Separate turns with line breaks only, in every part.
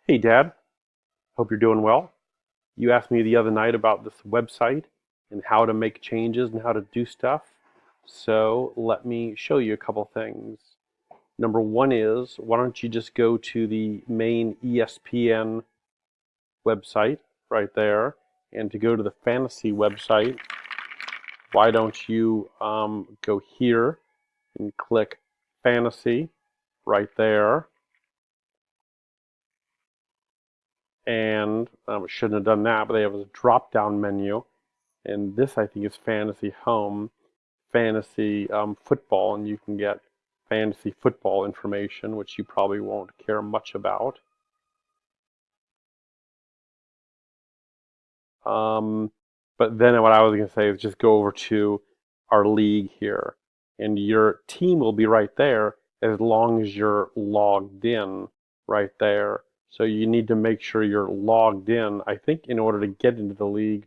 Hey Dad, hope you're doing well. You asked me the other night about this website and how to make changes and how to do stuff. So let me show you a couple things. Number one is, why don't you just go to the main ESPN website right there, and to go to the fantasy website, why don't you go here and click fantasy right there, and shouldn't have done that, but they have a drop down menu. And this, I think, is Fantasy Home, Fantasy Football, and you can get fantasy football information, which you probably won't care much about. Um, but then what I was going to say is just go over to our league here, and your team will be right there as long as you're logged in right there. So you need to make sure you're logged in. I think in order to get into the league,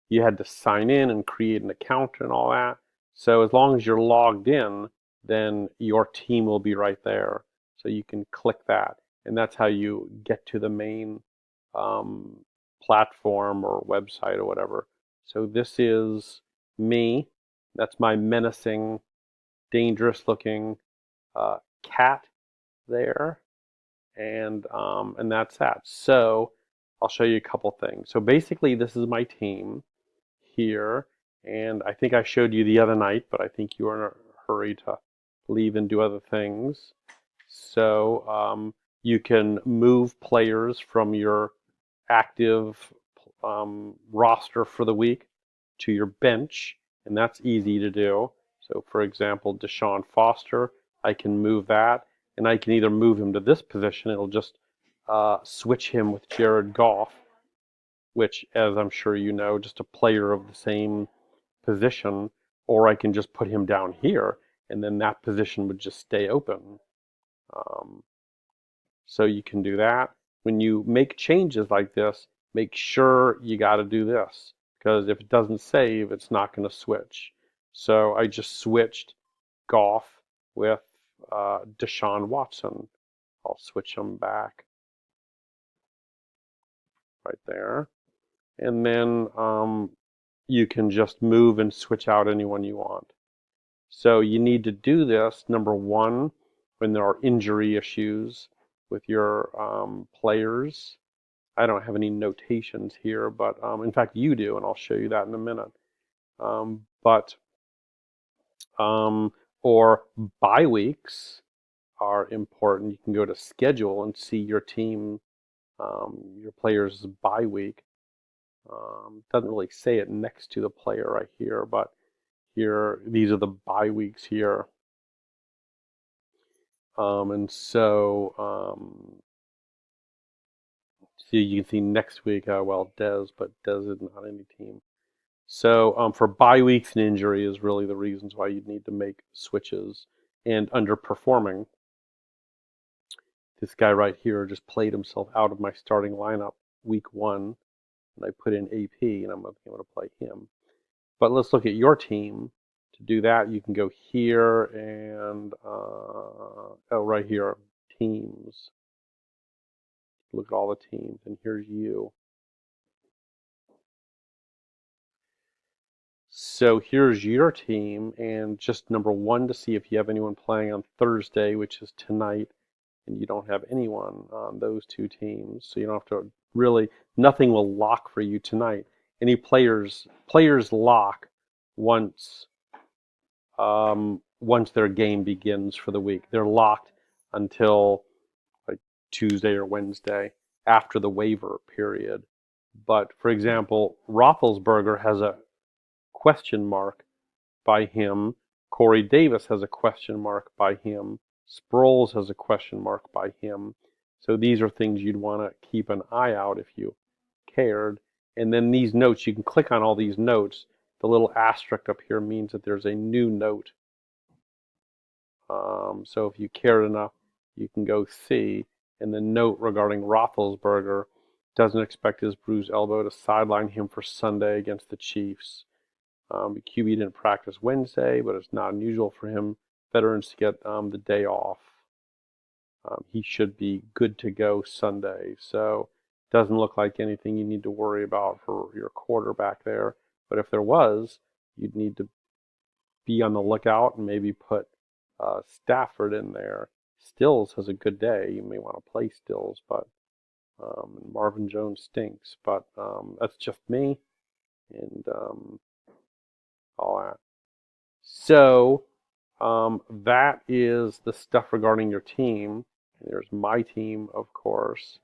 you had to sign in and create an account and all that. So as long as you're logged in, then your team will be right there. So you can click that, and that's how you get to the main um, platform or website or whatever. So this is me. That's my menacing, dangerous-looking cat there, and that's that. So I'll show you a couple things. So basically, this is my team here, and I think I showed you the other night, but I think you were in a hurry to leave and do other things. So you can move players from your active roster for the week to your bench, and that's easy to do. So, for example, Deshaun Foster, I can move that, and I can either move him to this position, it'll just switch him with Jared Goff, which, as I'm sure you know, just a player of the same position, or I can just put him down here, and then that position would just stay open. Um, so you can do that. When you make changes like this, make sure you got to do this, because if it doesn't save, it's not going to switch. So I just switched Goff with Deshaun Watson. I'll switch them back right there. And then you can just move and switch out anyone you want. So you need to do this, number one, when there are injury issues with your players. I don't have any notations here, but in fact you do, and I'll show you that in a minute. But or bye weeks are important. You can go to schedule and see your team, your player's bye week. Doesn't really say it next to the player right here, but here these are the bye weeks here. And so, so you can see next week, well, Dez, but Dez is not any team. So for bye weeks and injury is really the reasons why you'd need to make switches. And underperforming, this guy right here just played himself out of my starting lineup week one, and I put in AP, and I'm able to play him. But let's look at your team. To do that, you can go here and, oh, right here, teams. Look at all the teams, and here's you. So here's your team, and just number one to see if you have anyone playing on Thursday, which is tonight, and you don't have anyone on those two teams, so you don't have to really, nothing will lock for you tonight. Any players lock once once their game begins for the week. They're locked until like Tuesday or Wednesday after the waiver period. But for example, Roethlisberger has a question mark by him. Corey Davis has a question mark by him. Sproles has a question mark by him. So these are things you'd want to keep an eye out if you cared. And then these notes, you can click on all these notes. The little asterisk up here means that there's a new note. So if you cared enough, you can go see. And the note regarding Roethlisberger doesn't expect his bruised elbow to sideline him for Sunday against the Chiefs. QB didn't practice Wednesday, but it's not unusual for him veterans to get the day off. He should be good to go Sunday. So doesn't look like anything you need to worry about for your quarterback there. But if there was, you'd need to be on the lookout and maybe put Stafford in there. Stills has a good day. You may want to play Stills, but Marvin Jones stinks. But that's just me and all that. So that is the stuff regarding your team. There's my team, of course.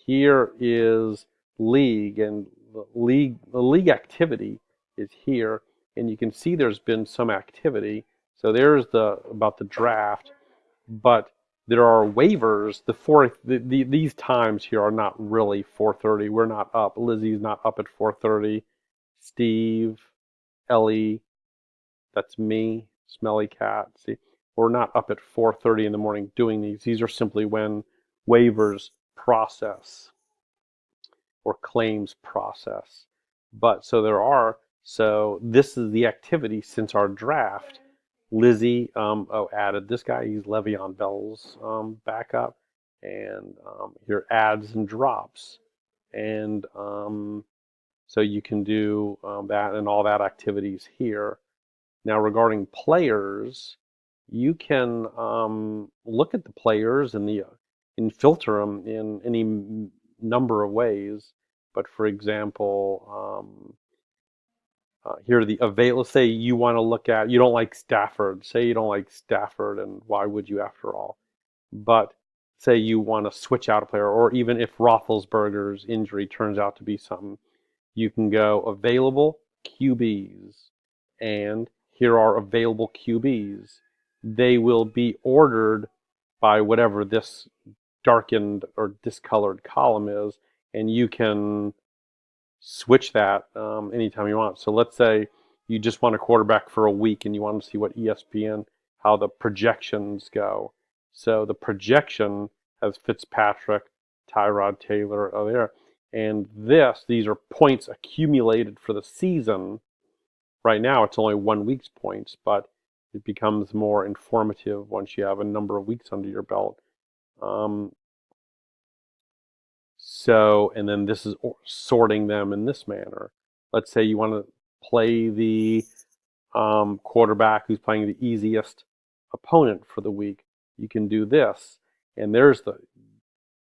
Here is league, and the league activity is here, and you can see there's been some activity. So there's the about the draft, but there are waivers. These times here are not really 4:30. We're not up. Lizzie's not up at 4:30. Steve, Ellie, that's me, Smelly Cat. See, we're not up at 4:30 in the morning doing these. These are simply when waivers process or claims process. But so there are. So this is the activity since our draft. Lizzie added this guy. He's Le'Veon Bell's backup, and here adds and drops, and so you can do that and all that activities here. Now, regarding players, you can look at the players and filter them in any number of ways. But for example, here are the avail. Let's say you want to look at you don't like Stafford. Say you don't like Stafford, and why would you after all? But say you want to switch out a player, or even if Roethlisberger's injury turns out to be something, you can go available QBs, and here are available QBs. They will be ordered by whatever this darkened or discolored column is, and you can switch that anytime you want. So let's say you just want a quarterback for a week and you want to see what ESPN, how the projections go. So the projection has Fitzpatrick, Tyrod Taylor there. And these are points accumulated for the season. Right now, it's only 1 week's points, but it becomes more informative once you have a number of weeks under your belt. And then this is sorting them in this manner. Let's say you want to play the quarterback who's playing the easiest opponent for the week. You can do this. And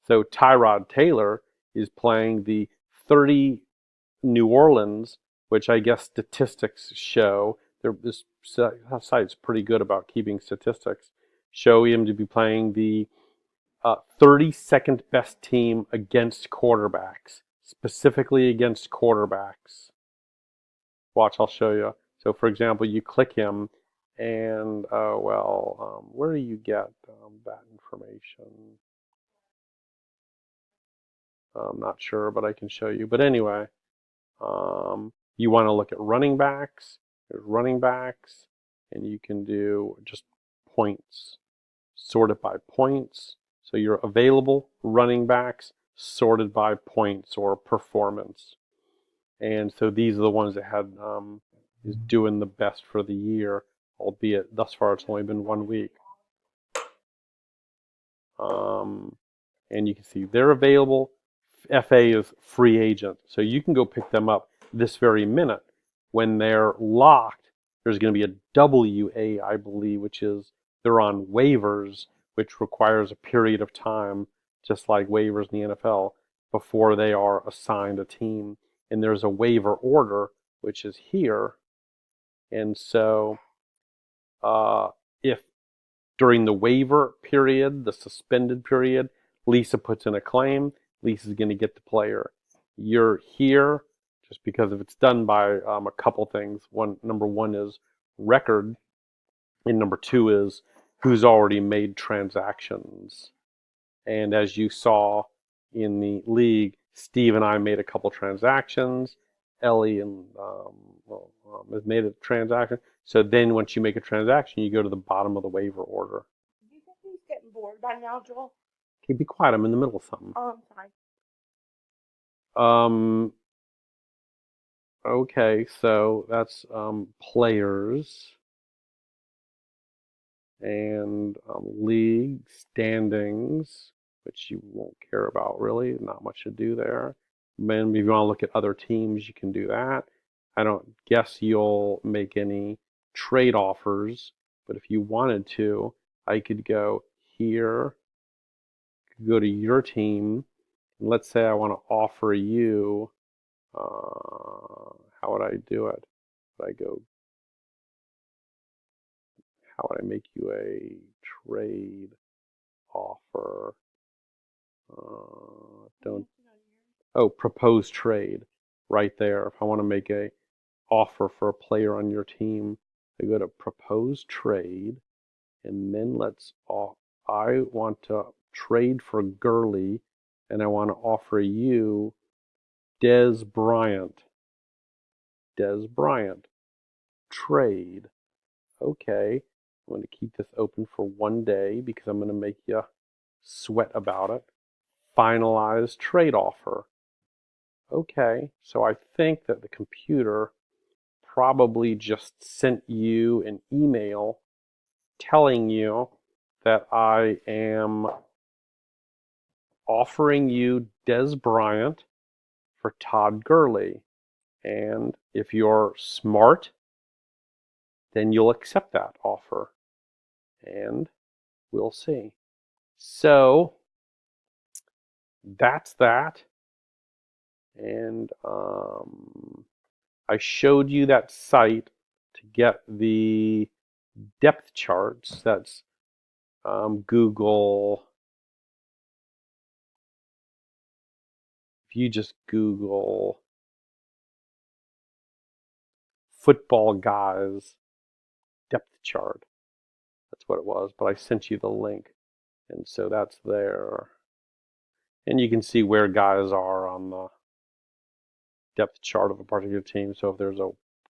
so Tyrod Taylor is playing the 30 New Orleans, which I guess statistics show. This site's pretty good about keeping statistics. Show him to be playing the 32nd best team against quarterbacks, specifically against quarterbacks. Watch, I'll show you. So, for example, you click him, and where do you get that information? I'm not sure, but I can show you. But anyway, you want to look at running backs. There's running backs, and you can do just points, sort it by points. So your available running backs sorted by points or performance. And so these are the ones that is doing the best for the year, albeit thus far it's only been 1 week. And you can see they're available. FA is free agent. So you can go pick them up this very minute. When they're locked, there's going to be a WA, I believe, which is they're on waivers, which requires a period of time, just like waivers in the NFL, before they are assigned a team. And there's a waiver order, which is here. And so if during the waiver period, the suspended period, Lisa puts in a claim, Lisa's going to get the player. You're here just because if it's done by a couple things. Number one is record, and number two is who's already made transactions. And as you saw in the league, Steve and I made a couple transactions. Ellie has made a transaction. So then once you make a transaction, you go to the bottom of the waiver order.
Do you think he's getting bored by now, Joel?
Okay, be quiet. I'm in the middle of something.
Oh, I'm sorry.
Okay, so that's players. and league standings, which you won't care about really, not much to do there. Then if you want to look at other teams, you can do that. I don't guess you'll make any trade offers, but if you wanted to, I could go here, go to your team, and let's say I want to offer you, how would I do it? Would I go, how would I make you a trade offer? Don't, oh, propose trade right there. If I want to make a offer for a player on your team, I go to propose trade, and then I want to trade for Gurley, and I want to offer you Dez Bryant. Dez Bryant. Trade. Okay. I'm going to keep this open for 1 day because I'm going to make you sweat about it. Finalize trade offer. Okay, so I think that the computer probably just sent you an email telling you that I am offering you Dez Bryant for Todd Gurley. And if you're smart, then you'll accept that offer. And we'll see. So that's that. And I showed you that site to get the depth charts. That's Google. If you just Google football guys depth chart, that's what it was. But I sent you the link, and so that's there. And you can see where guys are on the depth chart of a particular team. So if there's a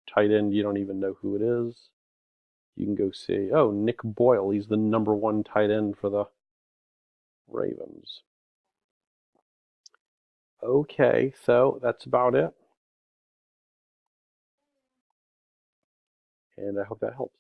tight end you don't even know who it is, you can go see, oh, Nick Boyle, he's the #1 tight end for the Ravens. Okay, so that's about it. And I hope that helps.